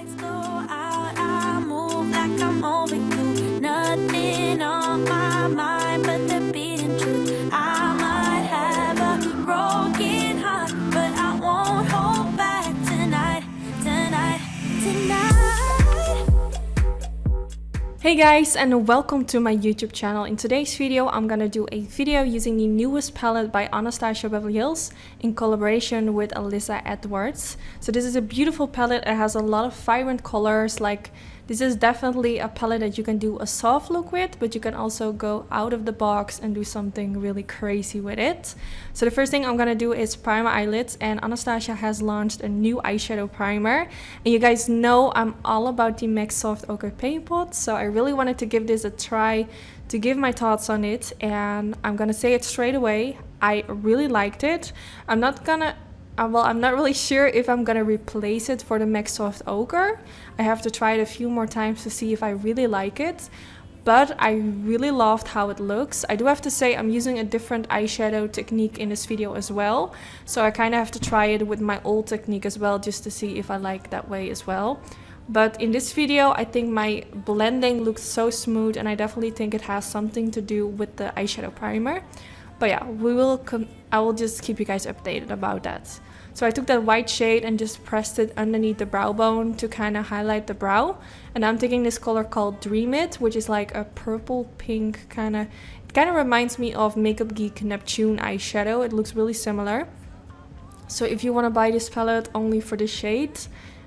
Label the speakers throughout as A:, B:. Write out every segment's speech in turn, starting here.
A: lights go out, I move like I'm overdue. Nothing on my mind but the beating truth. I might have a broken heart, but I won't hold back tonight, tonight, tonight.
B: Hey guys, and welcome to my YouTube channel. In today's video, I'm gonna do a video using the newest palette by Anastasia Beverly in collaboration with Alyssa Edwards. So this is a beautiful palette. It has a lot of vibrant colors. Like, this is definitely a palette that you can do a soft look with, but you can also go out of the box and do something really crazy with it. So the first thing I'm gonna do is prime my eyelids, and Anastasia has launched a new eyeshadow primer. And you guys know I'm all about the MAC Soft Ochre Paint Pot, so I really wanted to give this a try to give my thoughts on it, and I'm gonna say it straight away. I really liked it. I'm not really sure if I'm gonna replace it for the MAC Soft Ochre. I have to try it a few more times to see if I really like it, but I really loved how it looks. I do have to say I'm using a different eyeshadow technique in this video as well, so I kind of have to try it with my old technique as well, just to see if I like that way as well. But in this video, I think my blending looks so smooth, and I definitely think it has something to do with the eyeshadow primer. But yeah, I will just keep you guys updated about that. So I took that white shade and just pressed it underneath the brow bone to kind of highlight the brow. And I'm taking this color called Dream It, which is like a purple pink kind of, it kind of reminds me of Makeupgeek Neptune eyeshadow. It looks really similar. So if you want to buy this palette only for the shade,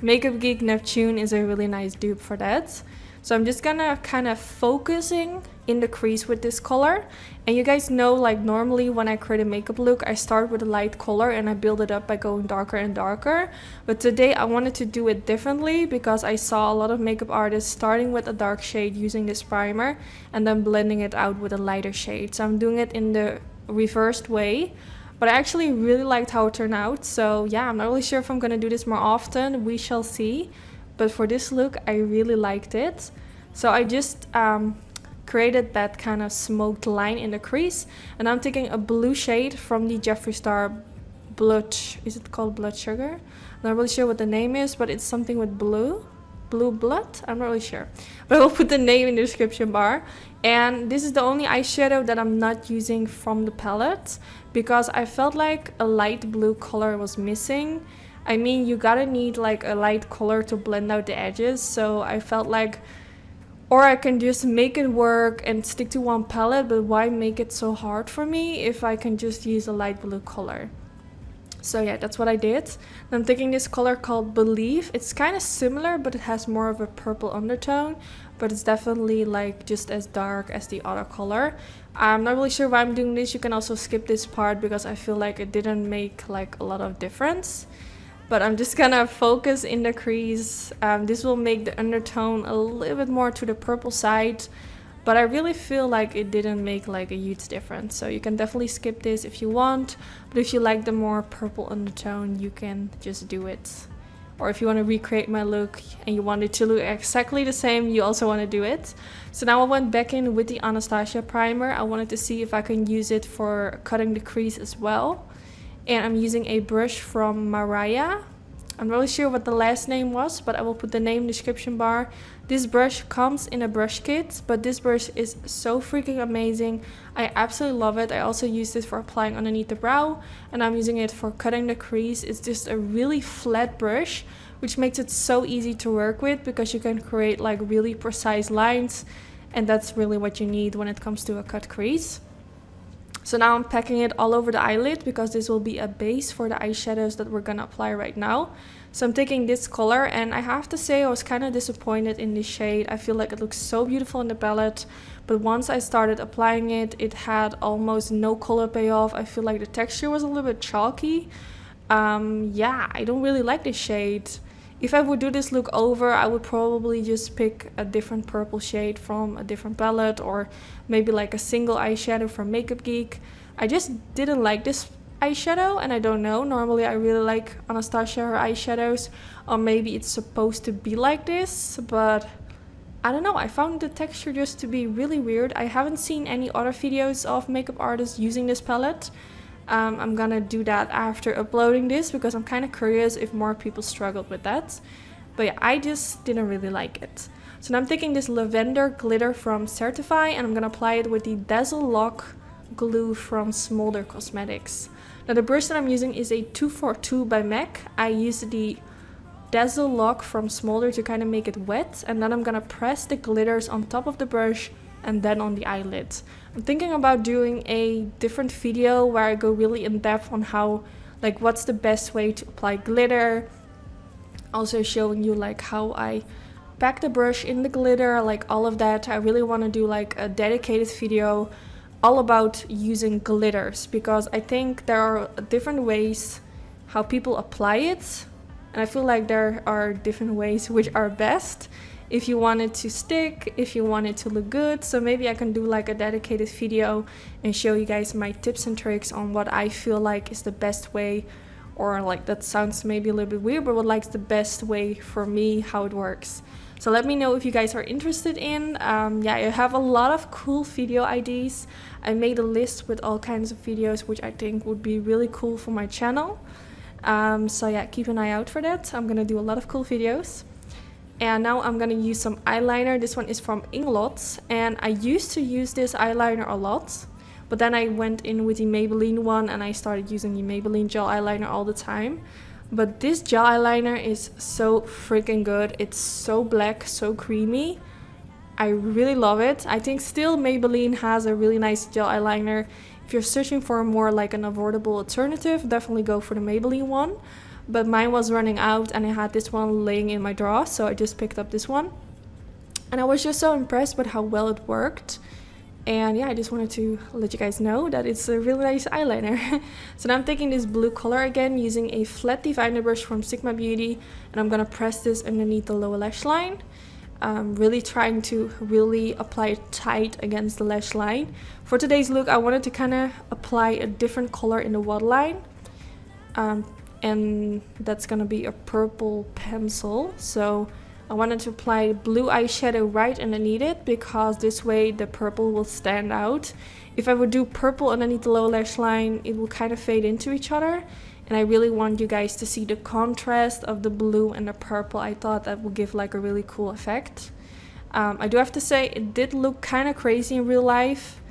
B: Makeupgeek Neptune is a really nice dupe for that. So I'm just gonna kind of focusing in the crease with this color. And you guys know, like, normally when I create a makeup look, I start with a light color and I build it up by going darker and darker. But today I wanted to do it differently because I saw a lot of makeup artists starting with a dark shade using this primer and then blending it out with a lighter shade. So I'm doing it in the reversed way. But I actually really liked how it turned out. So yeah, I'm not really sure if I'm gonna do this more often. We shall see. But for this look, I really liked it. So I just created that kind of smoked line in the crease. And I'm taking a blue shade from the Jeffree Star Blood. Is it called Blood Sugar? I'm not really sure what the name is, but it's something with blue. Blue blood? I'm not really sure. But I will put the name in the description bar. And this is the only eyeshadow that I'm not using from the palette, because I felt like a light blue color was missing. I mean, you gotta need like a light color to blend out the edges, so I felt like, or I can just make it work and stick to one palette, but why make it so hard for me if I can just use a light blue color? So yeah, that's what I did. I'm taking this color called Believe. It's kind of similar, but it has more of a purple undertone, but it's definitely like just as dark as the other color. I'm not really sure why I'm doing this. You can also skip this part because I feel like it didn't make like a lot of difference. But I'm just gonna focus in the crease. This will make the undertone a little bit more to the purple side, but I really feel like it didn't make like a huge difference. So you can definitely skip this if you want, but if you like the more purple undertone, you can just do it. Or if you want to recreate my look and you want it to look exactly the same, you also want to do it. So now I went back in with the Anastasia primer. I wanted to see if I can use it for cutting the crease as well. And I'm using a brush from Mariah. I'm not really sure what the last name was, but I will put the name in the description bar. This brush comes in a brush kit, but this brush is so freaking amazing. I absolutely love it. I also use this for applying underneath the brow, and I'm using it for cutting the crease. It's just a really flat brush, which makes it so easy to work with because you can create like really precise lines, and that's really what you need when it comes to a cut crease. So now I'm packing it all over the eyelid because this will be a base for the eyeshadows that we're gonna apply right now. So I'm taking this color, and I have to say I was kind of disappointed in this shade. I feel like it looks so beautiful in the palette, but once I started applying it, it had almost no color payoff. I feel like the texture was a little bit chalky. Yeah, I don't really like this shade. If I would do this look over, I would probably just pick a different purple shade from a different palette, or maybe like a single eyeshadow from Makeupgeek. I just didn't like this eyeshadow, and I don't know. Normally I really like Anastasia her eyeshadows, or maybe it's supposed to be like this, but I don't know. I found the texture just to be really weird. I haven't seen any other videos of makeup artists using this palette. I'm gonna do that after uploading this because I'm kind of curious if more people struggled with that. But yeah, I just didn't really like it. So now I'm taking this Lavender glitter from Certifeye and I'm gonna apply it with the Dazzle Lock glue from Smolder Cosmetics. Now the brush that I'm using is a 242 by MAC. I used the Dazzle Lock from Smolder to kind of make it wet, and then I'm gonna press the glitters on top of the brush and then on the eyelid. I'm thinking about doing a different video where I go really in depth on how, like, what's the best way to apply glitter. Also showing you like how I pack the brush in the glitter, like all of that. I really want to do like a dedicated video all about using glitters, because I think there are different ways how people apply it, and I feel like there are different ways which are best if you want it to stick, if you want it to look good. So maybe I can do like a dedicated video and show you guys my tips and tricks on what I feel like is the best way, or like, that sounds maybe a little bit weird, but what likes the best way for me, how it works. So let me know if you guys are interested in. Yeah, I have a lot of cool video ideas. I made a list with all kinds of videos which I think would be really cool for my channel. So yeah, keep an eye out for that. I'm gonna do a lot of cool videos. And now I'm gonna use some eyeliner. This one is from Inglot, and I used to use this eyeliner a lot, but then I went in with the Maybelline one and I started using the Maybelline gel eyeliner all the time. But this gel eyeliner is so freaking good. It's so black, so creamy. I really love it. I think still Maybelline has a really nice gel eyeliner. If you're searching for more like an affordable alternative, definitely go for the Maybelline one. But mine was running out and I had this one laying in my drawer, so I just picked up this one. And I was just so impressed with how well it worked. And yeah, I just wanted to let you guys know that it's a really nice eyeliner. So now I'm taking this blue color again using a flat definer brush from Sigma Beauty, and I'm gonna press this underneath the lower lash line. Really trying to really apply it tight against the lash line. For today's look, I wanted to kind of apply a different color in the waterline. And that's gonna be a purple pencil. So I wanted to apply blue eyeshadow right underneath it, because this way the purple will stand out. If I would do purple underneath the lower lash line, it will kind of fade into each other. And I really want you guys to see the contrast of the blue and the purple. I thought that would give like a really cool effect. I do have to say it did look kind of crazy in real life.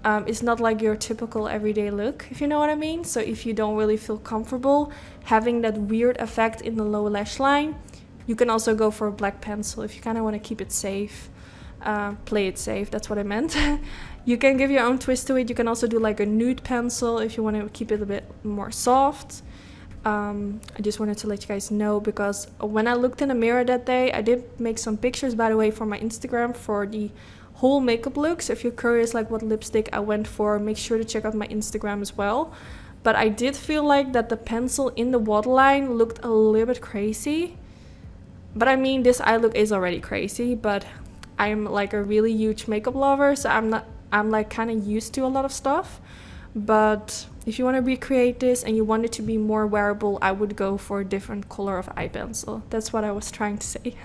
B: It's not like your typical everyday look, if you know what I mean. So if you don't really feel comfortable having that weird effect in the lower lash line, you can also go for a black pencil if you kind of want to keep it safe. Play it safe, that's what I meant. You can give your own twist to it. You can also do like a nude pencil if you want to keep it a bit more soft. I just wanted to let you guys know, because when I looked in the mirror that day, I did make some pictures, by the way, for my Instagram for the whole makeup look. So if you're curious like what lipstick I went for, make sure to check out my Instagram as well. But I did feel like that the pencil in the waterline looked a little bit crazy. But I mean, this eye look is already crazy, but I'm like a really huge makeup lover, so I'm like kind of used to a lot of stuff. But if you want to recreate this and you want it to be more wearable, I would go for a different color of eye pencil. That's what I was trying to say.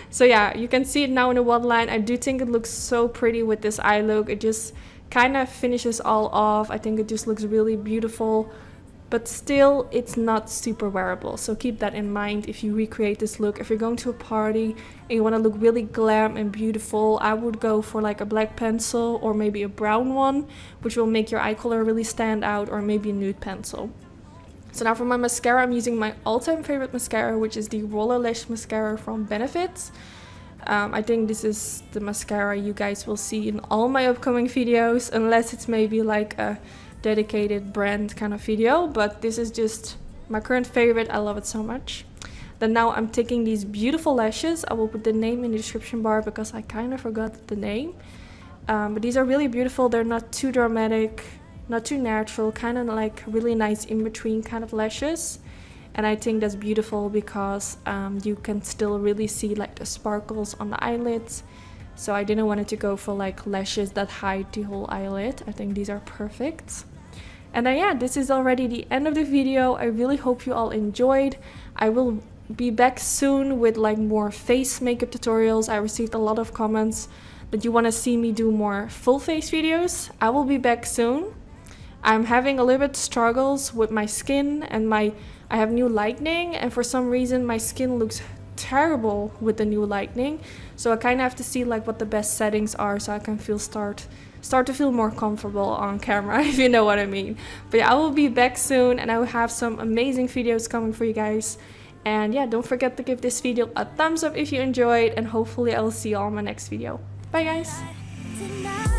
B: So yeah, you can see it now in the waterline. I do think it looks so pretty with this eye look. It just kind of finishes all off. I think it just looks really beautiful. But still, it's not super wearable, so keep that in mind if you recreate this look. If you're going to a party and you want to look really glam and beautiful, I would go for like a black pencil or maybe a brown one, which will make your eye color really stand out, or maybe a nude pencil. So now for my mascara, I'm using my all-time favorite mascara, which is the Roller Lash Mascara from Benefit. I think this is the mascara you guys will see in all my upcoming videos, unless it's maybe like a dedicated brand kind of video, but this is just my current favorite. I love it so much. Then now I'm taking these beautiful lashes. I will put the name in the description bar because I kind of forgot the name, but these are really beautiful. They're not too dramatic, not too natural, kind of like really nice in between kind of lashes. And I think that's beautiful because you can still really see like the sparkles on the eyelids. So I didn't want it to go for like lashes that hide the whole eyelid. I think these are perfect. And then yeah, this is already the end of the video. I really hope you all enjoyed. I will be back soon with like more face makeup tutorials. I received a lot of comments that you want to see me do more full face videos. I will be back soon. I'm having a little bit struggles with my skin and I have new lighting, and for some reason my skin looks terrible with the new lighting, so I kind of have to see like what the best settings are so I can start to feel more comfortable on camera, if you know what I mean. But yeah, I will be back soon and I will have some amazing videos coming for you guys. And yeah, don't forget to give this video a thumbs up if you enjoyed, and hopefully I will see you all in my next video. Bye guys!
A: Tonight